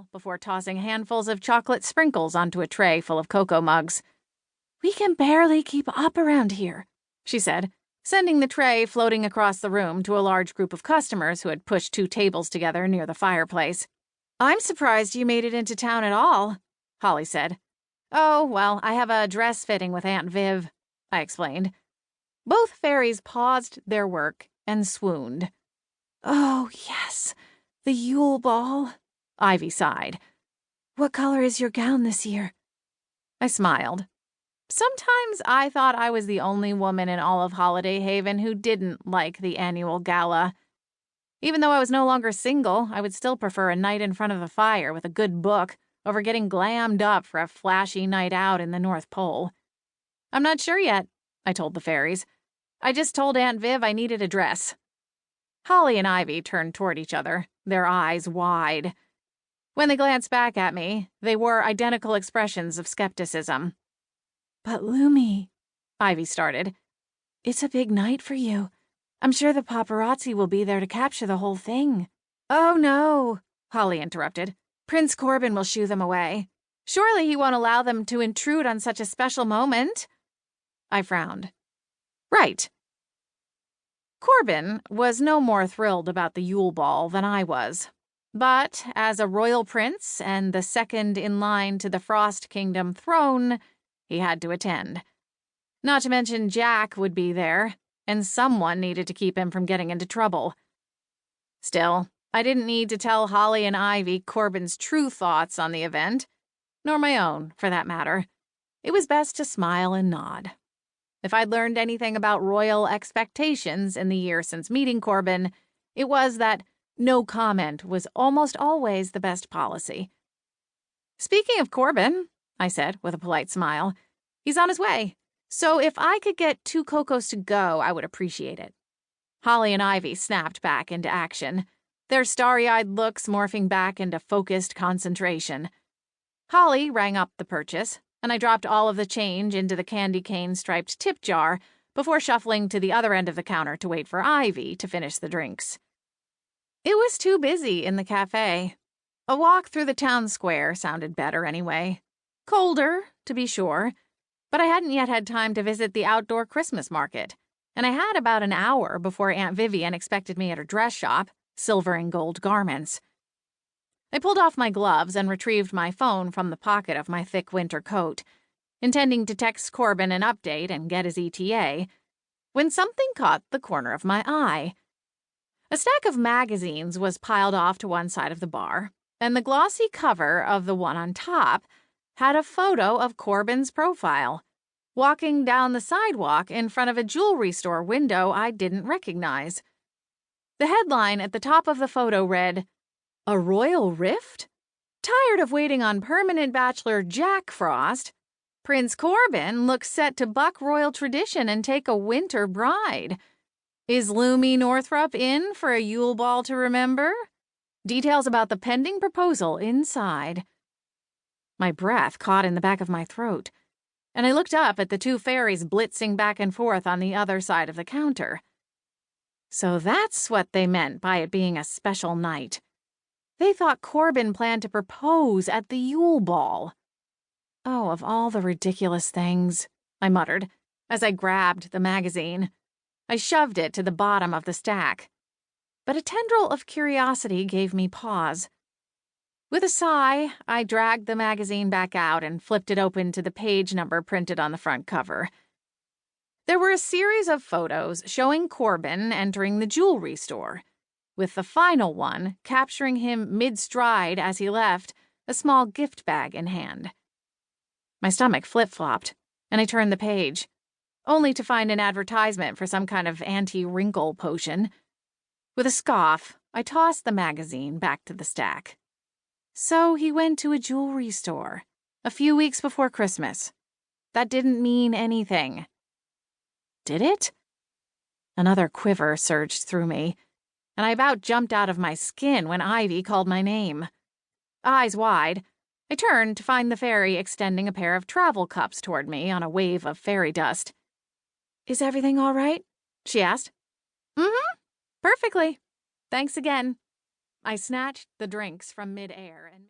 while before tossing handfuls of chocolate sprinkles onto a tray full of cocoa mugs. "We can barely keep up around here," she said, sending the tray floating across the room to a large group of customers who had pushed 2 tables together near the fireplace. "I'm surprised you made it into town at all," Holly said. "Oh, well, I have a dress fitting with Aunt Viv," I explained. Both fairies paused their work and swooned. "Oh, yes, the Yule Ball," Ivy sighed. "What color is your gown this year?" I smiled. Sometimes I thought I was the only woman in all of Holiday Haven who didn't like the annual gala. Even though I was no longer single, I would still prefer a night in front of the fire with a good book over getting glammed up for a flashy night out in the North Pole. "I'm not sure yet," I told the fairies. "I just told Aunt Viv I needed a dress." Holly and Ivy turned toward each other, their eyes wide. When they glanced back at me, they wore identical expressions of skepticism. "But Lumi," Ivy started, "it's a big night for you. I'm sure the paparazzi will be there to capture the whole thing." "Oh, no," Holly interrupted. "Prince Corbin will shoo them away. Surely he won't allow them to intrude on such a special moment." I frowned. Right. Corbin was no more thrilled about the Yule Ball than I was. But as a royal prince and the second in line to the Frost Kingdom throne, he had to attend. Not to mention Jack would be there, and someone needed to keep him from getting into trouble. Still, I didn't need to tell Holly and Ivy Corbin's true thoughts on the event, nor my own, for that matter. It was best to smile and nod. If I'd learned anything about royal expectations in the year since meeting Corbin, it was that no comment was almost always the best policy. "Speaking of Corbin," I said with a polite smile, "he's on his way. So if I could get 2 cocos to go, I would appreciate it." Holly and Ivy snapped back into action, their starry-eyed looks morphing back into focused concentration. Holly rang up the purchase, and I dropped all of the change into the candy cane-striped tip jar before shuffling to the other end of the counter to wait for Ivy to finish the drinks. It was too busy in the cafe. A walk through the town square sounded better anyway. Colder, to be sure, but I hadn't yet had time to visit the outdoor Christmas market, and I had about an hour before Aunt Vivian expected me at her dress shop, Silver and Gold Garments. I pulled off my gloves and retrieved my phone from the pocket of my thick winter coat, intending to text Corbin an update and get his ETA, when something caught the corner of my eye. A stack of magazines was piled off to one side of the bar, and the glossy cover of the one on top had a photo of Corbin's profile, walking down the sidewalk in front of a jewelry store window I didn't recognize. The headline at the top of the photo read, "A Royal Rift? Tired of waiting on permanent bachelor Jack Frost, Prince Corbin looks set to buck royal tradition and take a winter bride. Is Lumi Northrop in for a Yule Ball to remember? Details about the pending proposal inside." My breath caught in the back of my throat, and I looked up at the 2 fairies blitzing back and forth on the other side of the counter. So that's what they meant by it being a special night. They thought Corbin planned to propose at the Yule Ball. Oh, of all the ridiculous things, I muttered as I grabbed the magazine. I shoved it to the bottom of the stack. But a tendril of curiosity gave me pause. With a sigh, I dragged the magazine back out and flipped it open to the page number printed on the front cover. There were a series of photos showing Corbin entering the jewelry store, with the final one capturing him mid-stride as he left, a small gift bag in hand. My stomach flip-flopped, and I turned the page, only to find an advertisement for some kind of anti-wrinkle potion. With a scoff, I tossed the magazine back to the stack. So he went to a jewelry store, a few weeks before Christmas. That didn't mean anything. Did it? Another quiver surged through me, and I about jumped out of my skin when Ivy called my name. Eyes wide, I turned to find the fairy extending a pair of travel cups toward me on a wave of fairy dust. "Is everything all right?" she asked. "Mm-hmm. Perfectly. Thanks again." I snatched the drinks from mid-air and